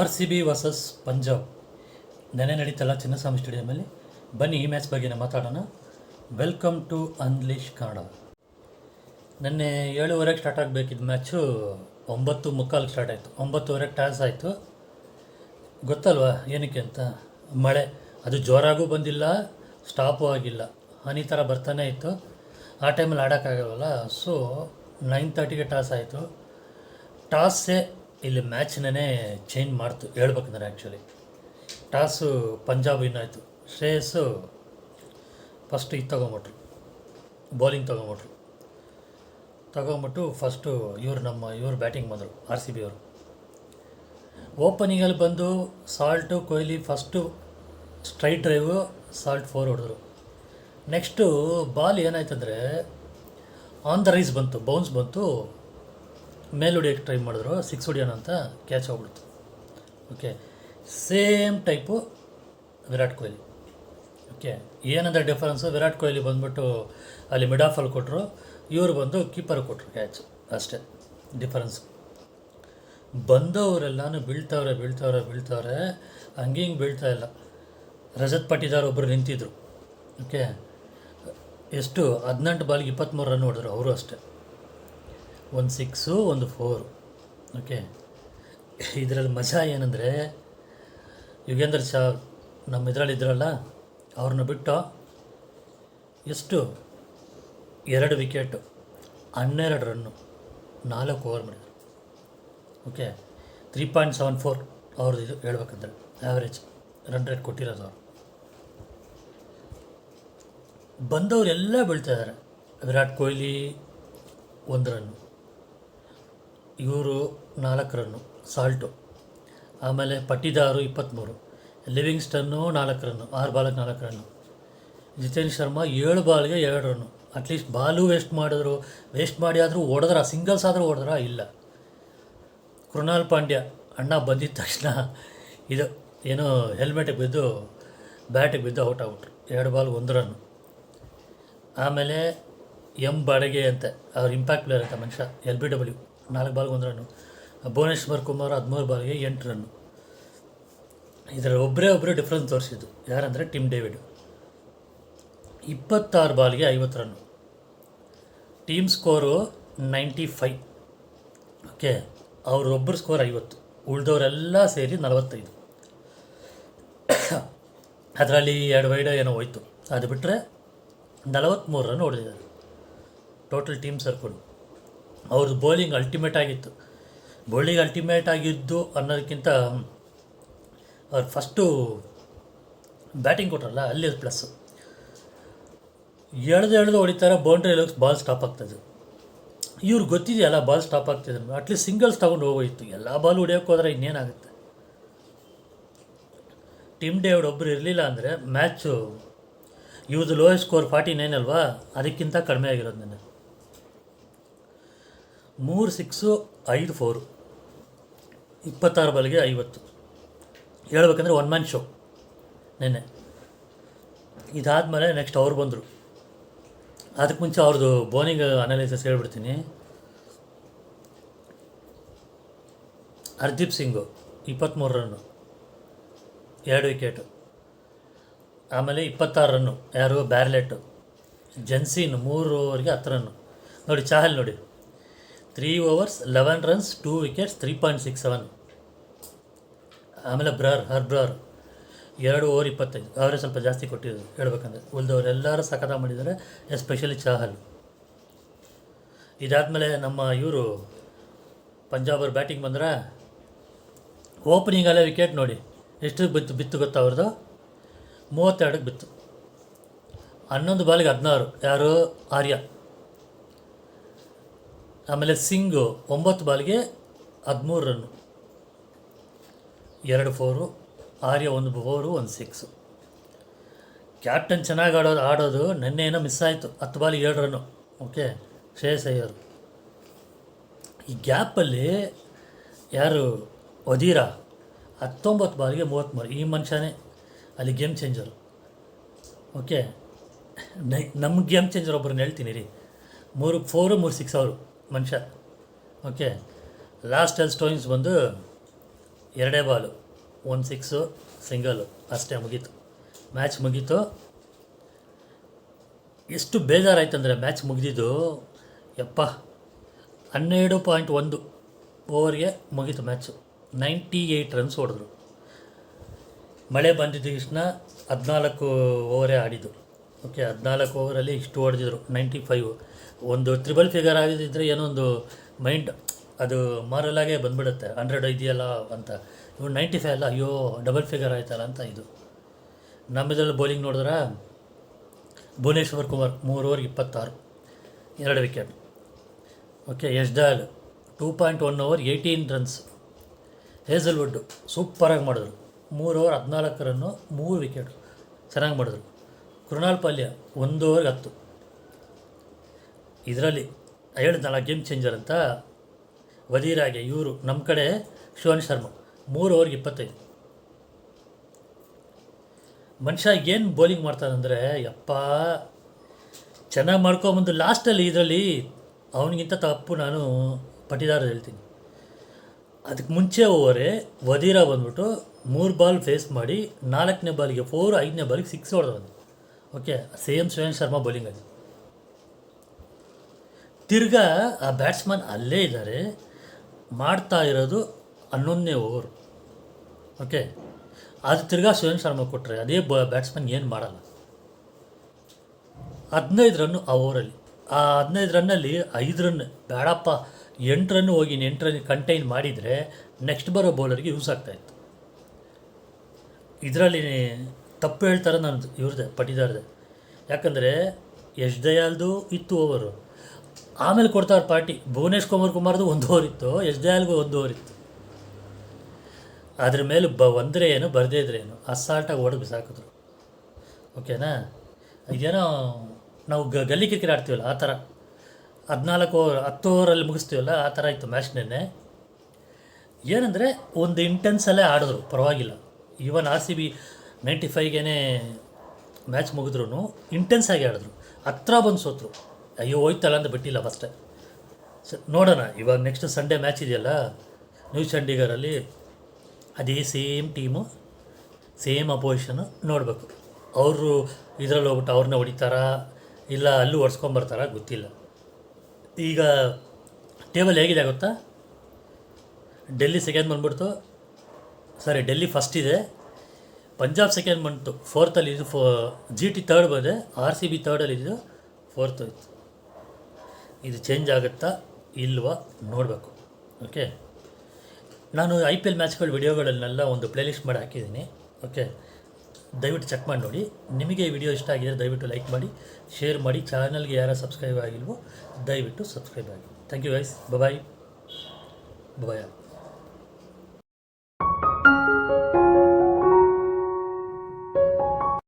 RCB versus Punjab ನೆನೆ ನಡೀತಲ್ಲ ಚಿನ್ನಸ್ವಾಮಿ ಸ್ಟೇಡಿಯಮಲ್ಲಿ. ಬನ್ನಿ ಈ ಮ್ಯಾಚ್ ಬಗ್ಗೆ ಮಾತಾಡೋಣ. Welcome to unleash Kannada. ನೆನ್ನೆ 7:30 ಸ್ಟಾರ್ಟ್ ಆಗಬೇಕಿದ್ದ ಮ್ಯಾಚು 9:45 ಸ್ಟಾರ್ಟ್ ಆಯಿತು. 9:30 ಟಾಸ್ ಆಯಿತು. ಗೊತ್ತಲ್ವಾ ಏನಕ್ಕೆ ಅಂತ? ಮಳೆ, ಅದು ಜೋರಾಗೂ ಬಂದಿಲ್ಲ, ಸ್ಟಾಪು ಆಗಿಲ್ಲ, ಹನಿ ಥರ ಬರ್ತಾನೆ ಇತ್ತು. ಆ ಟೈಮಲ್ಲಿ ಆಡೋಕ್ಕಾಗಲ್ವಲ್ಲ. ಸೊ 9:30ಗೆ ಟಾಸ್ ಆಯಿತು. ಟಾಸೇ ಇಲ್ಲಿ ಮ್ಯಾಚ್ನೇ ಚೇಂಜ್ ಮಾಡ್ತು ಹೇಳ್ಬೇಕಂದ್ರೆ. ಆ್ಯಕ್ಚುಲಿ ಟಾಸು ಪಂಜಾಬ್ ವಿನ್ ಆಯಿತು. ಶ್ರೇಯಸ್ಸು ಫಸ್ಟು ಇದು ತೊಗೊಂಬಿಟ್ರು, ಬೌಲಿಂಗ್ ತೊಗೊಂಬಿಟ್ಟು ಫಸ್ಟು ಇವ್ರು ಬ್ಯಾಟಿಂಗ್ ಬಂದರು RCB ಅವರು. ಓಪನಿಂಗಲ್ಲಿ ಬಂದು Salt Kohli first straight drive Salt 4 ಹೊಡೆದ್ರು. ನೆಕ್ಸ್ಟು ಬಾಲ್ ಏನಾಯ್ತಂದರೆ ಆನ್ ದ ರೈಸ್ ಬಂತು, ಬೌನ್ಸ್ ಬಂತು, ಮೇಲೆ ಹೊಡಿಯೋಕ್ಕೆ ಟ್ರೈ ಮಾಡಿದ್ರು, 6 ಹೊಡಿಯೋಣ ಅಂತ ಕ್ಯಾಚ್ ಹೋಗ್ಬಿಡ್ತು. Okay, same type Virat Kohli. Okay, ಏನಂದರೆ ಡಿಫರೆನ್ಸು, ವಿರಾಟ್ ಕೊಹ್ಲಿ ಬಂದುಬಿಟ್ಟು ಅಲ್ಲಿ ಮಿಡ್ ಆಫಲ್ಲಿ ಕೊಟ್ಟರು, ಇವರು ಬಂದು ಕೀಪರ್ ಕೊಟ್ಟರು ಕ್ಯಾಚ್, ಅಷ್ಟೇ ಡಿಫರೆನ್ಸ್. ಬಂದವರೆಲ್ಲನೂ ಬೀಳ್ತವ್ರೆ, ಹಂಗೆ ಬೀಳ್ತಾ ಇಲ್ಲ. ರಜತ್ ಪಾಟಿದಾರ್ ಒಬ್ಬರು ನಿಂತಿದ್ರು. ಓಕೆ, ಎಷ್ಟು 18 ಬಾಲ್ಗೆ 23 ರನ್ ಹೊಡೆದ್ರು ಅವರು ಅಷ್ಟೇ. 1 6 1 4. ಓಕೆ, ಇದರಲ್ಲಿ ಮಜಾ ಏನಂದರೆ ಯುಗೇಂದ್ರ ಚಹಲ್ ನಮ್ಮ ಇದರಲ್ಲಿ ಇದ್ರಲ್ಲ, ಅವ್ರನ್ನ ಬಿಟ್ಟು ಎಷ್ಟು 2 ವಿಕೆಟು 12 ರನ್ನು 4 ಓವರ್ ಮಾಡಿದ್ರು. ಓಕೆ, 3.74 ಅವ್ರದ್ದು ಇದು ಹೇಳ್ಬೇಕಂದ್ರೆ ಆ್ಯಾವ್ರೇಜ್ ರನ್ ರೇಟ್ ಕೊಟ್ಟಿರೋದು ಅವರು. ಬಂದವರೆಲ್ಲ ಬೀಳ್ತಾಯಿದ್ದಾರೆ. ವಿರಾಟ್ ಕೊಹ್ಲಿ 1 ರನ್ನು, ಇವರು 4 ರನ್ನು ಸಾಲ್ಟು, ಆಮೇಲೆ ಪಟ್ಟಿದಾರು 23, ಲಿವಿಂಗ್ಸ್ಟನ್ನು 4 ರನ್ನು, 6 ಬಾಲ್ಗೆ 4 ರನ್ನು, ಜಿತೇಂದ್ರ ಶರ್ಮಾ 7 ಬಾಲ್ಗೆ 2 ರನ್ನು. ಅಟ್ಲೀಸ್ಟ್ ಬಾಲು ವೇಸ್ಟ್ ಮಾಡಿ ಆದರೂ ಹೊಡೆದ್ರ, ಸಿಂಗಲ್ಸ್ ಆದರೂ ಹೊಡೆದ್ರ ಇಲ್ಲ. ಕೃಣಾಲ್ ಪಾಂಡ್ಯ ಅಣ್ಣ ಬಂದಿದ್ದ ತಕ್ಷಣ ಇದು ಏನೋ ಹೆಲ್ಮೆಟಿಗೆ ಬಿದ್ದು ಬ್ಯಾಟಿಗೆ ಬಿದ್ದು ಔಟ್ ಆಗ್ಬಿಟ್ರು. 2 ball 1 run. ಆಮೇಲೆ ಬಡಗೆ ಅಂತ ಅವ್ರ ಇಂಪ್ಯಾಕ್ಟ್ ಪ್ಲೇಯರ್ ಅಂತ ಮನುಷ್ಯ, LBW 4 ಬಾಲ್ಗೆ 1 ರನ್ನು. ಭುವನೇಶ್ವರ್ ಕುಮಾರ್ 13 ಬಾಲ್ಗೆ 8 ರನ್ನು. ಇದರಲ್ಲಿ ಒಬ್ಬರೇ ಡಿಫ್ರೆನ್ಸ್ ತೋರಿಸಿದ್ದು ಯಾರಂದರೆ ಟಿಮ್ ಡೇವಿಡ್ 26 ಬಾಲ್ಗೆ 50 ರನ್ನು. Team score 95. ಓಕೆ, ಅವರೊಬ್ಬರು ಸ್ಕೋರ್ 50, ಉಳಿದವರೆಲ್ಲ ಸೇರಿ 45. ಅದರಲ್ಲಿ 2 ವೈಡ್ ಏನೋ ಹೋಯ್ತು. ಅದು ಬಿಟ್ಟರೆ 43 ರನ್ ಹೊಡೆದಿದ್ದಾರೆ ಟೋಟಲ್ ಟೀಮ್ ಸರ್ಕಲ್. ಅವ್ರದ್ದು ಬೌಲಿಂಗ್ ಅಲ್ಟಿಮೇಟ್ ಆಗಿತ್ತು. ಬೌಲಿಂಗ್ ಅಲ್ಟಿಮೇಟ್ ಆಗಿದ್ದು ಅನ್ನೋದಕ್ಕಿಂತ ಅವ್ರು ಫಸ್ಟು ಬ್ಯಾಟಿಂಗ್ ಕೊಟ್ರಲ್ಲ, ಅಲ್ಲಿ ಪ್ಲಸ್ಸು. ಎಳೆದು ಹೊಡಿತಾರೆ, ಬೌಂಡ್ರಿ ಲೋಕ್ಸ್ ಬಾಲ್ ಸ್ಟಾಪ್ ಆಗ್ತದೆ. ಇವ್ರು ಗೊತ್ತಿದೆಯಲ್ಲ ಬಾಲ್ ಸ್ಟಾಪ್ ಆಗ್ತಿದೆ, ಅಟ್ಲೀಸ್ಟ್ ಸಿಂಗಲ್ಸ್ ತೊಗೊಂಡು ಹೋಗೋಯ್ತು. ಎಲ್ಲ ಬಾಲ್ ಹೊಡಿಯೋಕ್ಕೆ ಹೋದ್ರೆ ಇನ್ನೇನಾಗುತ್ತೆ? ಟಿಮ್ ಡೇವಿಡ್ ಒಬ್ಬರು ಇರಲಿಲ್ಲ ಅಂದರೆ ಮ್ಯಾಚು ಇವ್ರದ್ದು ಲೋಯೆಸ್ಟ್ ಸ್ಕೋರ್ 49 ಅಲ್ವಾ, ಅದಕ್ಕಿಂತ ಕಡಿಮೆ ಆಗಿರೋದು. ನೆನ್ನೆ 3 6 5 4, 26 ಬಾಲ್ಗೆ 50. ಹೇಳ್ಬೇಕಂದ್ರೆ 1 ಮ್ಯಾನ್ ಶೋ ನೆನ್ನೆ. ಇದಾದಮೇಲೆ ನೆಕ್ಸ್ಟ್ ಅವ್ರು ಬಂದರು. ಅದಕ್ಕೆ ಮುಂಚೆ ಅವ್ರದ್ದು ಬೌಲಿಂಗ್ ಅನಾಲಿಸಿಸ್ ಹೇಳ್ಬಿಡ್ತೀನಿ. Hardeep Singhu 23 run 2 wicket. ಆಮೇಲೆ 26 ರನ್ನು ಯಾರು ಬ್ಯಾರ್ಲೆಟ್ಟು. ಜೆನ್ಸಿನ್ 3 ಓವರ್ಗೆ 10 ರನ್ನು. ನೋಡಿ ಚಾಹಲ್ ನೋಡಿ 3 overs 11 runs 2 wickets 3.67. ಆಮೇಲೆ ಹರ್ಬ್ರಾರ್ 2 ಓವರ್ 25. ಅವರೇ ಸ್ವಲ್ಪ ಜಾಸ್ತಿ ಕೊಟ್ಟಿದ್ರು ಹೇಳ್ಬೇಕಂದ್ರೆ. ಉಳಿದವರೆಲ್ಲರೂ ಸಖತ ಮಾಡಿದ್ದಾರೆ, ಎಸ್ಪೆಷಲಿ ಚಾಹಲ್. ಇದಾದಮೇಲೆ ನಮ್ಮ ಇವರು ಪಂಜಾಬ್ ಅವ್ರು ಬ್ಯಾಟಿಂಗ್ ಬಂದ್ರೆ ಓಪನಿಂಗಲ್ಲೇ ವಿಕೆಟ್ ನೋಡಿ ಎಷ್ಟು ಬಿತ್ತು ಗೊತ್ತಾ ಅವ್ರದ್ದು? 32ಕ್ಕೆ ಬಿತ್ತು. 11 ಬಾಲ್ಗೆ 16 ಯಾರು ಆರ್ಯ. ಆಮೇಲೆ ಸಿಂಗು 9 ಬಾಲ್ಗೆ 13 ರನ್ನು, 2 4, ಆರ್ಯ 1 4 1 6. ಕ್ಯಾಪ್ಟನ್ ಚೆನ್ನಾಗಿ ಆಡೋದು ನೆನ್ನೆ ಏನೋ ಮಿಸ್ ಆಯಿತು. 10 ಬಾಲ್ಗೆ 7 ರನ್ನು. ಓಕೆ, ಶ್ರೇಯಸ್ ಅಯ್ಯರ್. ಈ ಗ್ಯಾಪಲ್ಲಿ ಯಾರು ವಧೀರಾ 19 ಬಾಲ್ಗೆ 33. ಈ ಮನುಷ್ಯನೇ ಅಲ್ಲಿ ಗೇಮ್ ಚೇಂಜರು. ಓಕೆ, ನಮ್ಮ ಗೇಮ್ ಚೇಂಜರ್ ಒಬ್ಬರನ್ನ ಹೇಳ್ತೀನಿ ರೀ. 3 4 3 6 ಅವರು ಮನುಷ್ಯ. ಓಕೆ, ಲಾಸ್ಟಲ್ಲಿ ಸ್ಟೋಯಿನ್ಸ್ ಬಂದು ಎರಡೇ ಬಾಲು 1 6 ಸಿಂಗಲ್ಲು ಅಷ್ಟೇ ಮುಗೀತು. ಮ್ಯಾಚ್ ಮುಗೀತು. ಎಷ್ಟು ಬೇಜಾರಾಯ್ತಂದರೆ ಮ್ಯಾಚ್ ಮುಗಿದಿದ್ದು ಯಪ್ಪ 12.1 ಓವರ್ಗೆ ಮುಗೀತು ಮ್ಯಾಚು. 98 ರನ್ಸ್ ಹೊಡೆದ್ರು. ಮಳೆ ಬಂದಿದ್ದ ತಕ್ಷಣ 14 ಓವರೇ ಆಡಿದ್ದು. ಓಕೆ, 14 ಓವರಲ್ಲಿ ಇಷ್ಟು ಹೊಡೆದಿದ್ರು 95. ಒಂದು ತ್ರಿಬಲ್ ಫಿಗರ್ ಆಗಿದ್ದರೆ ಏನೋ ಒಂದು ಮೈಂಡ್ ಅದು ಮಾರಲಾಗೆ ಬಂದ್ಬಿಡುತ್ತೆ, 100 ಇದೆಯಲ್ಲ ಅಂತ. ಇವು 95 ಅಲ್ಲ, ಅಯ್ಯೋ ಡಬಲ್ ಫಿಗರ್ ಆಯ್ತಲ್ಲ ಅಂತ. ಇದು ನಮ್ಮದ್ರಲ್ಲಿ ಬೌಲಿಂಗ್ ನೋಡಿದ್ರೆ ಭುವನೇಶ್ವರ್ ಕುಮಾರ್ 3 ಓವರ್ಗೆ 26, 2 wicket. Okay, Yash Dayal 2.1 over 18 runs. Hazlewood ಸೂಪರಾಗಿ ಮಾಡಿದ್ರು, 3 ಓವರ್ 14 ರನ್ನು, 3 ವಿಕೆಟ್, ಚೆನ್ನಾಗಿ ಮಾಡಿದ್ರು. ಕೃಣಾಲ್ ಪಾಲ್ಯ 1 ಓವರ್ಗೆ 10. ಇದರಲ್ಲಿ ಹೇಳಿದ್ನಲ್ಲ ಗೇಮ್ ಚೇಂಜರ್ ಅಂತ, ವದೀರಾಗೆ ಇವರು ನಮ್ಮ ಕಡೆ ಶಿವನ್ ಶರ್ಮಾ 3 ಓವರ್ಗೆ 25. ಮನುಷ್ಯ ಏನು ಬೌಲಿಂಗ್ ಮಾಡ್ತಾನಂದರೆ ಯಪ್ಪ, ಚೆನ್ನಾಗಿ ಮಾಡ್ಕೊಂಬಂದು ಲಾಸ್ಟಲ್ಲಿ ಇದರಲ್ಲಿ ಅವನಿಗಿಂತ ತಪ್ಪು ನಾನು ಪಟಿದಾರ ಹೇಳ್ತೀನಿ. ಅದಕ್ಕೆ ಮುಂಚೆ ಓವರೇ ವದೀರಾ ಬಂದ್ಬಿಟ್ಟು 3 ಬಾಲ್ ಫೇಸ್ ಮಾಡಿ 4ನೇ ಬಾಲಿಗೆ 4, 5ನೇ ಬಾಲಿಗೆ 6 ಹೊಡೆದವನು. ಓಕೆ, ಸೇಮ್ ಶಿವನ್ ಶರ್ಮಾ ಬೌಲಿಂಗ್ ಅದು. ತಿರ್ಗಾ ಆ ಬ್ಯಾಟ್ಸ್ಮನ್ ಅಲ್ಲೇ ಇದ್ದಾರೆ, ಮಾಡ್ತಾ ಇರೋದು 11ನೇ ಓವರು. ಓಕೆ, ಅದು ತಿರ್ಗಾ ಶಿವನ್ ಶರ್ಮಾ ಕೊಟ್ಟರೆ ಅದೇ ಬ್ಯಾಟ್ಸ್ಮನ್ ಏನು ಮಾಡಲ್ಲ. 15 ರನ್ನು ಆ ಓವರಲ್ಲಿ. ಆ 15 ರನ್ನಲ್ಲಿ 5 ರನ್ ಬೇಡಪ್ಪ, 8 ರನ್ ಹೋಗಿ 8 ರನ್ ಕಂಟೈನ್ ಮಾಡಿದರೆ ನೆಕ್ಸ್ಟ್ ಬರೋ ಬೌಲರ್ಗೆ ಯೂಸ್ ಆಗ್ತಾಯಿತ್ತು. ಇದರಲ್ಲಿ ತಪ್ಪು ಹೇಳ್ತಾರೆ ನಾನು ಇವ್ರದ್ದೆ, ಪಟಿದಾರ್ದೆ. ಯಾಕಂದರೆ ಯಶ್ ದಯಾಲ್ದು ಇತ್ತು ಓವರು, ಆಮೇಲೆ ಕೊಡ್ತಾರೆ ಪಾರ್ಟಿ. ಭುವನೇಶ್ ಕುಮಾರ್ದು 1 ಓವರ್ ಇತ್ತು, ಯಶ್ ದಯಾಲ್ಗೂ 1 ಓವರ್ ಇತ್ತು. ಅದ್ರ ಮೇಲೆ ಒಂದರೆ ಏನು ಬರದೇ ಇದ್ರೆ ಏನು ಅಸ್ಸಾಲ್ಟಾಗಿ ಓಡಿ ಬಿಸಾಕಿದ್ರು. ಓಕೆನಾ, ಇದೇನೋ ನಾವು ಗಲ್ಲಿ ಕ್ರಿಕೆಟ್ ಆಡ್ತೀವಲ್ಲ ಆ ಥರ 14 ಓವರ್ 10 ಓವರಲ್ಲಿ ಮುಗಿಸ್ತೀವಲ್ಲ ಆ ಥರ ಇತ್ತು ಮ್ಯಾಚ್ ನೆನ್ನೆ. ಏನಂದರೆ ಒಂದು ಇಂಟೆನ್ಸಲ್ಲೇ ಆಡಿದ್ರು, ಪರವಾಗಿಲ್ಲ. ಈವನ್ RCB 95ಗೇ ಮ್ಯಾಚ್ ಮುಗಿದ್ರು ಇಂಟೆನ್ಸ್ ಆಗಿ ಆಡಿದ್ರು. ಹತ್ರ ಬಂದು ಸೋತರು, ಅಯ್ಯೋ ಹೋಯ್ತಲ್ಲ ಅಂತ ಬಿಟ್ಟಿಲ್ಲ ಫಸ್ಟೇ. ನೋಡೋಣ ಇವಾಗ ನೆಕ್ಸ್ಟ್ ಸಂಡೇ ಮ್ಯಾಚ್ ಇದೆಯಲ್ಲ ನ್ಯೂ ಚಂಡೀಗಢಲ್ಲಿ, ಅದೇ ಸೇಮ್ ಟೀಮು, ಸೇಮ್ ಅಪೋಸಿಷನು ನೋಡಬೇಕು. ಅವರು ಇದರಲ್ಲಿ ಹೋಗ್ಬಿಟ್ಟು ಅವ್ರನ್ನ ಹೊಡಿತಾರಾ ಇಲ್ಲ ಅಲ್ಲೂ ಹೊಡ್ಸ್ಕೊಂಬರ್ತಾರಾ ಗೊತ್ತಿಲ್ಲ. ಈಗ ಟೇಬಲ್ ಹೇಗಿದೆ ಗೊತ್ತಾ? ಡೆಲ್ಲಿ ಸೆಕೆಂಡ್ ಬಂದ್ಬಿಡ್ತು, ಡೆಲ್ಲಿ ಫಸ್ಟ್ ಇದೆ, ಪಂಜಾಬ್ ಸೆಕೆಂಡ್ ಬಂತು, 4th ಇದು, GT ಥರ್ಡ್ ಬಂದೆ, RCB ಥರ್ಡಲ್ಲಿ ಇದು, 4th ಇತ್ತು. ಇದು ಚೇಂಜ್ ಆಗುತ್ತಾ ಇಲ್ವಾ ನೋಡಬೇಕು. ಓಕೆ, ನಾನು IPL ಮ್ಯಾಚ್ಗಳ ವಿಡಿಯೋಗಳನ್ನೆಲ್ಲ ಒಂದು ಪ್ಲೇಲಿಸ್ಟ್ ಮಾಡಿ ಹಾಕಿದ್ದೀನಿ. ಓಕೆ, ದಯವಿಟ್ಟು ಚೆಕ್ ಮಾಡಿ ನೋಡಿ. ನಿಮಗೆ ಈ ವಿಡಿಯೋ ಇಷ್ಟ ಆಗಿದರೆ ದಯವಿಟ್ಟು ಲೈಕ್ ಮಾಡಿ, ಶೇರ್ ಮಾಡಿ. ಚಾನಲ್ಗೆ ಯಾರು ಸಬ್ಸ್ಕ್ರೈಬ್ ಆಗಿಲ್ವೋ ದಯವಿಟ್ಟು ಸಬ್ಸ್ಕ್ರೈಬ್ ಆಗಿ. Thank you guys, bye.